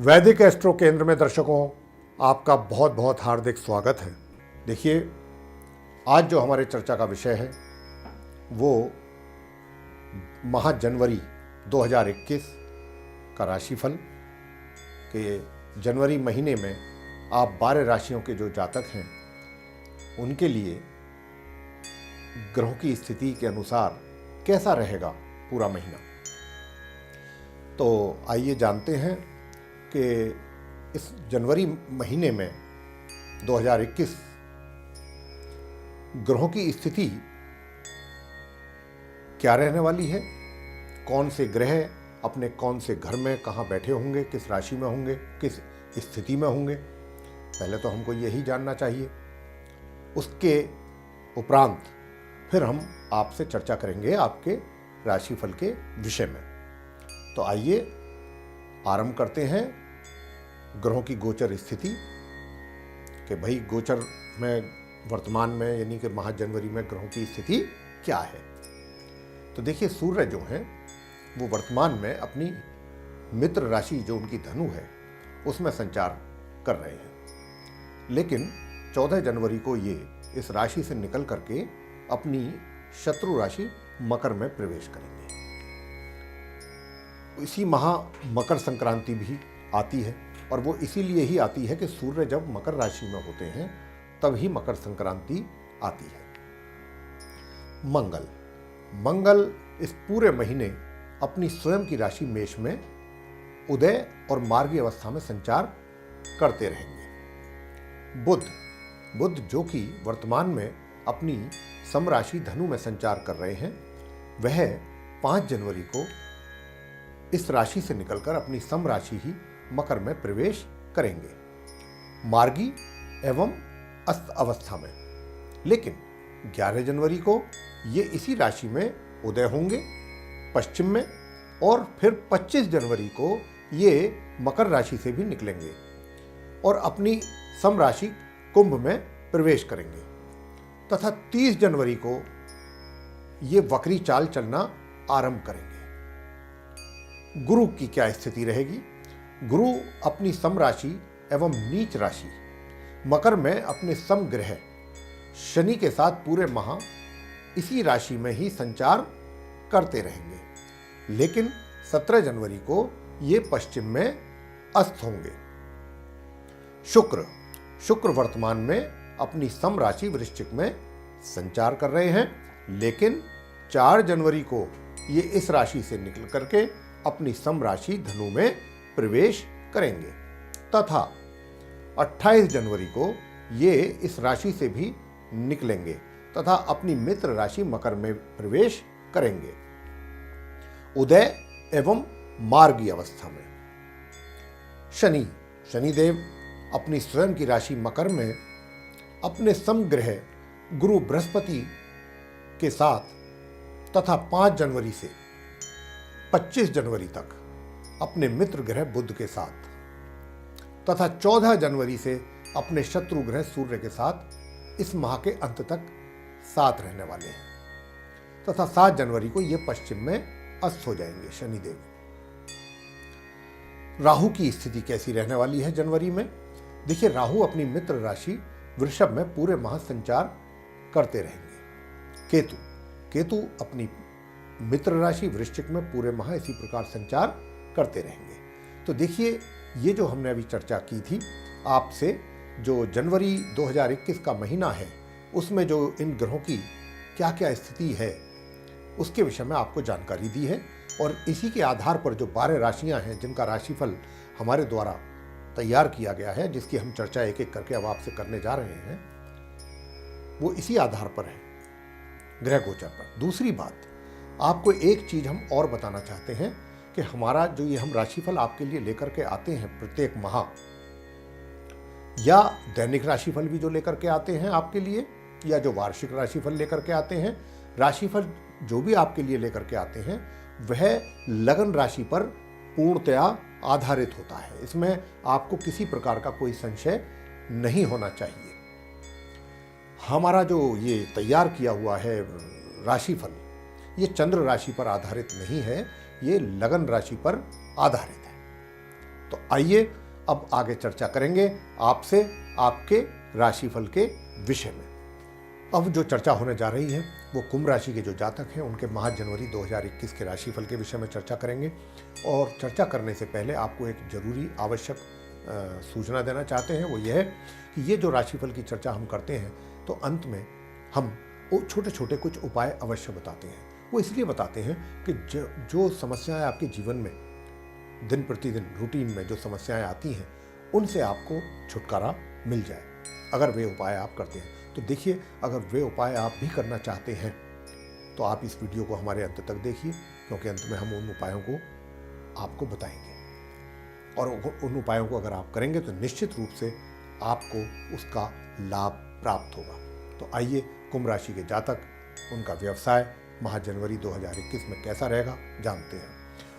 वैदिक एस्ट्रो केंद्र में दर्शकों आपका बहुत बहुत हार्दिक स्वागत है। देखिए, आज जो हमारे चर्चा का विषय है वो माह जनवरी 2021 का राशिफल के जनवरी महीने में आप 12 राशियों के जो जातक हैं उनके लिए ग्रहों की स्थिति के अनुसार कैसा रहेगा पूरा महीना। तो आइए जानते हैं कि इस जनवरी महीने में 2021 ग्रहों की स्थिति क्या रहने वाली है, कौन से ग्रह अपने कौन से घर में कहाँ बैठे होंगे, किस राशि में होंगे, किस स्थिति में होंगे। पहले तो हमको यही जानना चाहिए। उसके उपरांत फिर हम आपसे चर्चा करेंगे आपके राशिफल के विषय में। तो आइए आरंभ करते हैं ग्रहों की गोचर स्थिति कि भाई गोचर में वर्तमान में यानी कि माह जनवरी में ग्रहों की स्थिति क्या है। तो देखिए, सूर्य जो हैं वो वर्तमान में अपनी मित्र राशि जो उनकी धनु है उसमें संचार कर रहे हैं, लेकिन 14 जनवरी को ये इस राशि से निकल करके अपनी शत्रु राशि मकर में प्रवेश करेंगे। इसी माह मकर संक्रांति भी आती है और वो इसीलिए ही आती है कि सूर्य जब मकर राशि में होते हैं तब ही मकर संक्रांति आती है। मंगल इस पूरे महीने अपनी स्वयं की राशि मेष में उदय और मार्गी अवस्था में संचार करते रहेंगे। बुध जो कि वर्तमान में अपनी समराशि धनु में संचार कर रहे हैं, वह 5 जनवरी को इस राशि से निकलकर अपनी समराशि ही मकर में प्रवेश करेंगे, मार्गी एवं अस्त अवस्था में। लेकिन 11 जनवरी को ये इसी राशि में उदय होंगे पश्चिम में, और फिर 25 जनवरी को ये मकर राशि से भी निकलेंगे और अपनी समराशि कुंभ में प्रवेश करेंगे तथा 30 जनवरी को ये वक्री चाल चलना आरंभ करेंगे। गुरु की क्या स्थिति रहेगी? गुरु अपनी समराशि एवं नीच राशि मकर में अपने समग्रह शनि के साथ पूरे माह इसी राशि में ही संचार करते रहेंगे, लेकिन 17 जनवरी को ये पश्चिम में अस्त होंगे। शुक्र वर्तमान में अपनी समराशि वृश्चिक में संचार कर रहे हैं, लेकिन 4 जनवरी को ये इस राशि से निकल करके अपनी समराशि धनु में प्रवेश करेंगे तथा 28 जनवरी को ये इस राशि से भी निकलेंगे तथा अपनी मित्र राशि मकर में प्रवेश करेंगे उदय एवं मार्गी अवस्था में। शनिदेव अपनी स्वयं की राशि मकर में अपने समग्रह गुरु बृहस्पति के साथ तथा 5 जनवरी से 25 जनवरी तक अपने मित्र ग्रह बुध के साथ तथा 14 जनवरी से अपने शत्रु ग्रह सूर्य के साथ इस माह के अंत तक साथ रहने वाले हैं तथा 7 जनवरी को ये पश्चिम में अस्त हो जाएंगे शनिदेव। राहु की स्थिति कैसी रहने वाली है जनवरी में? देखिए, राहु अपनी मित्र राशि वृषभ में पूरे माह संचार करते रहेंगे। केतु अपनी मित्र राशि वृश्चिक में पूरे माह इसी प्रकार संचार करते रहेंगे। तो देखिए, ये जो हमने अभी चर्चा की थी आपसे, जो जनवरी 2021 का महीना है उसमें जो इन ग्रहों की क्या क्या स्थिति है उसके विषय में आपको जानकारी दी है, और इसी के आधार पर जो 12 राशियां हैं जिनका राशिफल हमारे द्वारा तैयार किया गया है, जिसकी हम चर्चा एक एक करके अब आपसे करने जा रहे हैं, वो इसी आधार पर है, ग्रह गोचर पर। दूसरी बात, आपको एक चीज हम और बताना चाहते हैं कि हमारा जो ये हम राशिफल आपके लिए लेकर के आते हैं प्रत्येक माह, या दैनिक राशिफल भी जो लेकर के आते हैं आपके लिए, या जो वार्षिक राशिफल लेकर के आते हैं, राशिफल जो भी आपके लिए लेकर के आते हैं वह लगन राशि पर पूर्णतया आधारित होता है। इसमें आपको किसी प्रकार का कोई संशय नहीं होना चाहिए। हमारा जो ये तैयार किया हुआ है राशिफल, ये चंद्र राशि पर आधारित नहीं है, ये लगन राशि पर आधारित है। तो तो आइए अब आगे चर्चा करेंगे आपसे आपके राशिफल के विषय में। अब जो चर्चा होने जा रही है वो कुंभ राशि के जो जातक हैं उनके माह जनवरी 2021 के राशिफल के विषय में चर्चा करेंगे। और चर्चा करने से पहले आपको एक जरूरी आवश्यक सूचना देना चाहते हैं, वो ये है कि ये जो राशिफल की चर्चा हम करते हैं तो अंत में हम वो छोटे छोटे कुछ उपाय अवश्य बताते हैं। वो इसलिए बताते हैं कि जो समस्याएं आपके जीवन में दिन प्रतिदिन रूटीन में जो समस्याएं आती हैं उनसे आपको छुटकारा मिल जाए अगर वे उपाय आप करते हैं। तो देखिए, अगर वे उपाय आप भी करना चाहते हैं तो आप इस वीडियो को हमारे अंत तक देखिए, क्योंकि अंत में हम उन उपायों को आपको बताएंगे। और उन उपायों को अगर आप करेंगे तो निश्चित रूप से आपको उसका लाभ प्राप्त होगा। तो आइए कुंभ राशि के जातक, उनका व्यवसाय माह जनवरी 2021 में कैसा रहेगा जानते हैं।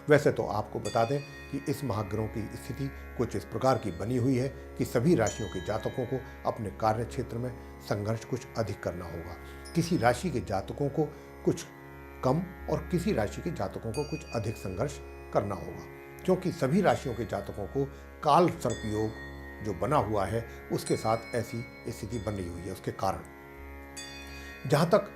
वैसे तो आपको बता दें कि इस महाग्रहों की स्थिति कुछ इस प्रकार की बनी हुई है कि सभी राशियों के जातकों को अपने कार्य क्षेत्र में संघर्ष कुछ अधिक करना होगा। किसी राशि के जातकों को कुछ कम और किसी राशि के जातकों को कुछ अधिक संघर्ष करना होगा, क्योंकि सभी राशियों के जातकों को काल सर्प योग जो बना हुआ है उसके साथ ऐसी स्थिति बनी हुई है। उसके कारण जहाँ तक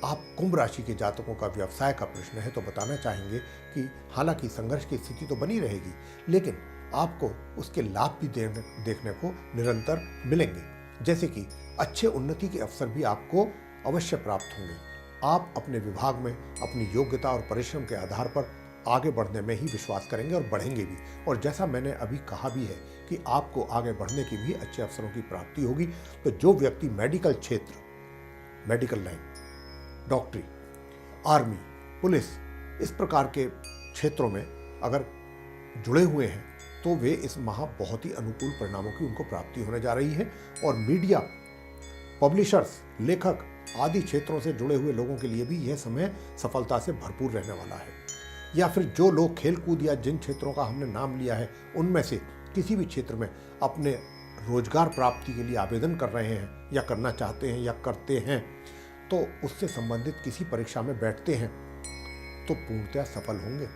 आप कुंभ राशि के जातकों का व्यवसाय का प्रश्न है तो बताना चाहेंगे कि हालांकि संघर्ष की स्थिति तो बनी रहेगी, लेकिन आपको उसके लाभ भी देखने को निरंतर मिलेंगे। जैसे कि अच्छे उन्नति के अवसर भी आपको अवश्य प्राप्त होंगे। आप अपने विभाग में अपनी योग्यता और परिश्रम के आधार पर आगे बढ़ने में ही विश्वास करेंगे और बढ़ेंगे भी। और जैसा मैंने अभी कहा भी है कि आपको आगे बढ़ने की भी अच्छे अवसरों की प्राप्ति होगी। तो जो व्यक्ति मेडिकल क्षेत्र, मेडिकल लाइन, डॉक्टरी, आर्मी, पुलिस, इस प्रकार के क्षेत्रों में अगर जुड़े हुए हैं तो वे इस माह बहुत ही अनुकूल परिणामों की उनको प्राप्ति होने जा रही है। और मीडिया, पब्लिशर्स, लेखक आदि क्षेत्रों से जुड़े हुए लोगों के लिए भी यह समय सफलता से भरपूर रहने वाला है। या फिर जो लोग खेल कूद या जिन क्षेत्रों का हमने नाम लिया है उनमें से किसी भी क्षेत्र में अपने रोजगार प्राप्ति के लिए आवेदन कर रहे हैं या करना चाहते हैं या करते हैं, तो उससे संबंधित किसी परीक्षा में बैठते हैं तो पूर्णतः सफल होंगे।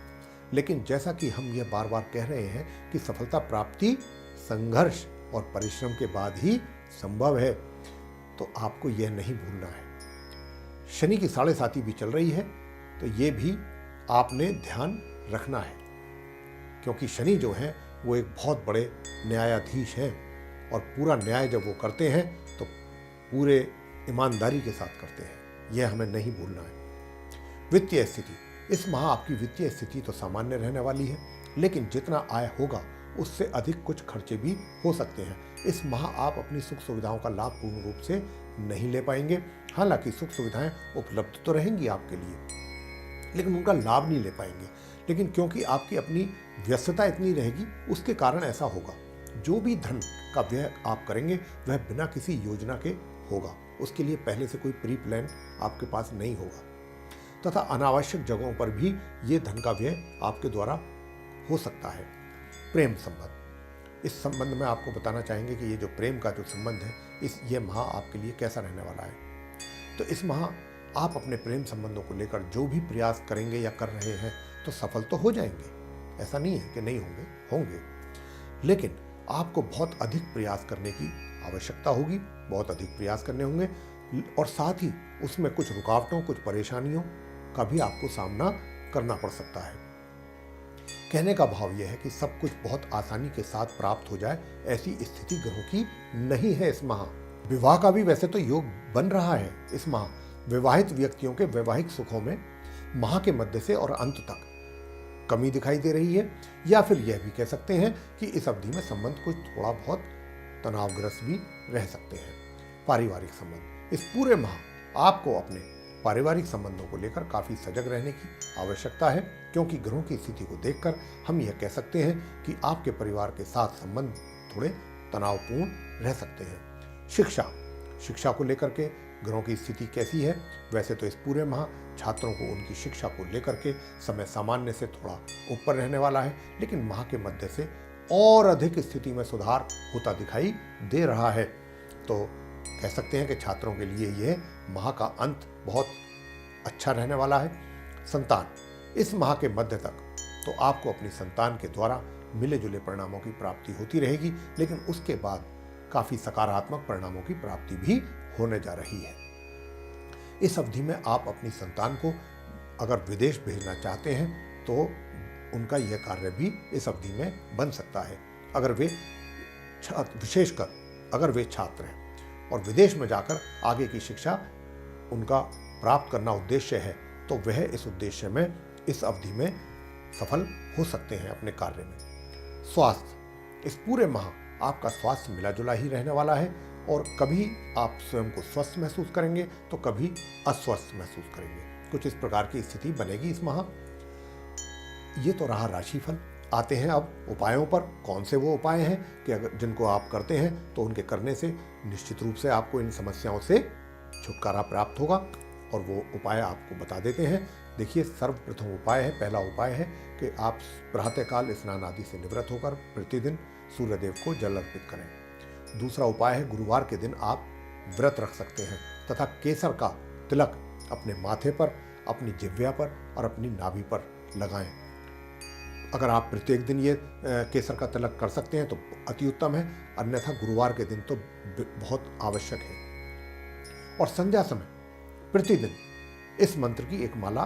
लेकिन जैसा कि हम यह बार बार कह रहे हैं कि सफलता प्राप्ति संघर्ष और परिश्रम के बाद ही संभव है, तो आपको यह नहीं भूलना है। शनि की 7.5 भी चल रही है, तो ये भी आपने ध्यान रखना है, क्योंकि शनि जो है वो एक बहुत बड़े न्यायाधीश हैं और पूरा न्याय जब वो करते हैं तो पूरे ईमानदारी के साथ करते हैं। यह हमें नहीं भूलना है। वित्तीय स्थिति, इस माह आपकी वित्तीय स्थिति तो सामान्य रहने वाली है, लेकिन जितना आय होगा उससे अधिक कुछ खर्चे भी हो सकते हैं। इस माह आप अपनी सुख सुविधाओं का लाभ पूर्ण रूप से नहीं ले पाएंगे। हालांकि सुख सुविधाएं उपलब्ध तो रहेंगी आपके लिए, लेकिन उनका लाभ नहीं ले पाएंगे। लेकिन क्योंकि आपकी अपनी व्यस्तता इतनी रहेगी, उसके कारण ऐसा होगा। जो भी धन का व्यय आप करेंगे वह बिना किसी योजना के होगा। उसके लिए पहले से कोई प्री प्लान आपके पास नहीं होगा। तथा अनावश्यक जगहों पर भी ये धन का व्यय आपके द्वारा हो सकता है। प्रेम संबंध, इस संबंध में आपको बताना चाहेंगे कि ये जो प्रेम का जो संबंध है, ये माह आपके लिए कैसा रहने वाला है। तो इस माह आप अपने प्रेम संबंधों को लेकर जो भी प्रयास करेंगे या कर रहे हैं तो सफल तो हो जाएंगे। ऐसा नहीं है कि नहीं होंगे, लेकिन आपको बहुत अधिक प्रयास करने की आवश्यकता होगी, बहुत अधिक प्रयास करने होंगे। और साथ ही उसमें कुछ रुकावटों, कुछ परेशानियों का भी आपको सामना करना पड़ सकता है। कहने का भाव यह है कि सब कुछ बहुत आसानी के साथ प्राप्त हो जाए, ऐसी स्थिति ग्रहों की नहीं है इस माह। विवाह का भी वैसे तो योग बन रहा है इस माह। विवाहित व्यक्तियों के वैवाहिक सुखों में माह के मध्य से और अंत तक कमी दिखाई दे रही है। या फिर यह भी कह सकते हैं कि इस अवधि में संबंध कुछ थोड़ा बहुत तनावग्रस्त भी रह सकते हैं। पारिवारिक संबंध, इस पूरे माह आपको अपने पारिवारिक संबंधों को लेकर काफी सजग रहने की आवश्यकता है, क्योंकि ग्रहों की स्थिति को देखकर हम यह कह सकते हैं कि आपके परिवार के साथ संबंध थोड़े तनावपूर्ण रह सकते हैं। शिक्षा को लेकर के ग्रहों की स्थिति कैसी है? वैसे तो इस पूरे माह छात्रों को उनकी शिक्षा को लेकर के समय सामान्य से थोड़ा ऊपर रहने वाला है, लेकिन माह के मध्य से और अधिक स्थिति में सुधार होता दिखाई दे रहा है। तो कह सकते हैं कि छात्रों के लिए यह माह का अंत बहुत अच्छा रहने वाला है। संतान, इस माह के मध्य तक तो आपको अपनी संतान के द्वारा मिले जुले परिणामों की प्राप्ति होती रहेगी, लेकिन उसके बाद काफ़ी सकारात्मक परिणामों की प्राप्ति भी होने जा रही है। इस अवधि में आप अपनी संतान को अगर विदेश भेजना चाहते हैं तो उनका यह कार्य भी इस अवधि में बन सकता है। अगर वे विशेषकर अगर वे छात्र हैं और विदेश में जाकर आगे की शिक्षा उनका प्राप्त करना उद्देश्य है, तो वह इस उद्देश्य में इस अवधि में सफल हो सकते हैं अपने कार्य में। स्वास्थ्य, इस पूरे माह आपका स्वास्थ्य मिला जुला ही रहने वाला है और कभी आप स्वयं को स्वस्थ महसूस करेंगे तो कभी अस्वस्थ महसूस करेंगे। कुछ इस प्रकार की स्थिति बनेगी इस माह। ये तो रहा राशिफल। आते हैं अब उपायों पर। कौन से वो उपाय हैं कि अगर जिनको आप करते हैं तो उनके करने से निश्चित रूप से आपको इन समस्याओं से छुटकारा प्राप्त होगा, और वो उपाय आपको बता देते हैं। देखिए, सर्वप्रथम उपाय है, पहला उपाय है कि आप प्रातःकाल स्नान आदि से निवृत्त होकर प्रतिदिन सूर्यदेव को जल अर्पित करें। दूसरा उपाय है, गुरुवार के दिन आप व्रत रख सकते हैं तथा केसर का तिलक अपने माथे पर, अपनी जिह्वा पर और अपनी नाभि पर लगाएं। अगर आप प्रत्येक दिन ये केसर का तिलक कर सकते हैं तो अति उत्तम है, अन्यथा गुरुवार के दिन तो बहुत आवश्यक है। और संध्या समय प्रतिदिन इस मंत्र की एक माला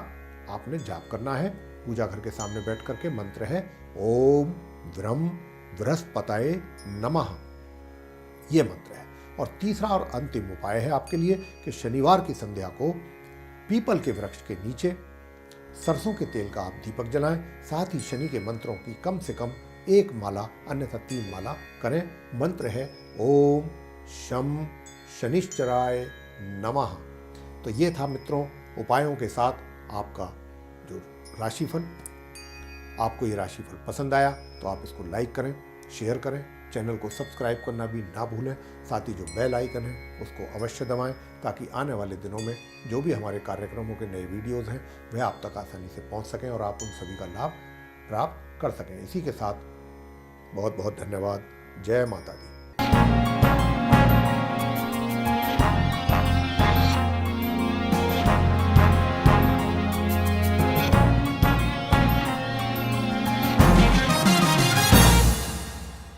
आपने जाप करना है। पूजा घर के सामने बैठ करके मंत्र है ओम व्रम बृहस्पतये नमः, ये मंत्र है। और तीसरा और अंतिम उपाय है आपके लिए कि शनिवार की संध्या को पीपल के वृक्ष के नीचे सरसों के तेल का आप दीपक जलाएं। साथ ही शनि के मंत्रों की कम से कम एक माला, अन्यथा 3 माला करें। मंत्र है ओम शम शनिश्चराय नमः। तो ये था मित्रों उपायों के साथ आपका जो राशिफल। आपको ये राशिफल पसंद आया तो आप इसको लाइक करें, शेयर करें, चैनल को सब्सक्राइब करना भी ना भूलें। साथ ही जो बेल आइकन है उसको अवश्य दबाएं, ताकि आने वाले दिनों में जो भी हमारे कार्यक्रमों के नए वीडियोज़ हैं वह आप तक आसानी से पहुंच सकें और आप उन सभी का लाभ प्राप्त कर सकें। इसी के साथ बहुत बहुत धन्यवाद। जय माता दी।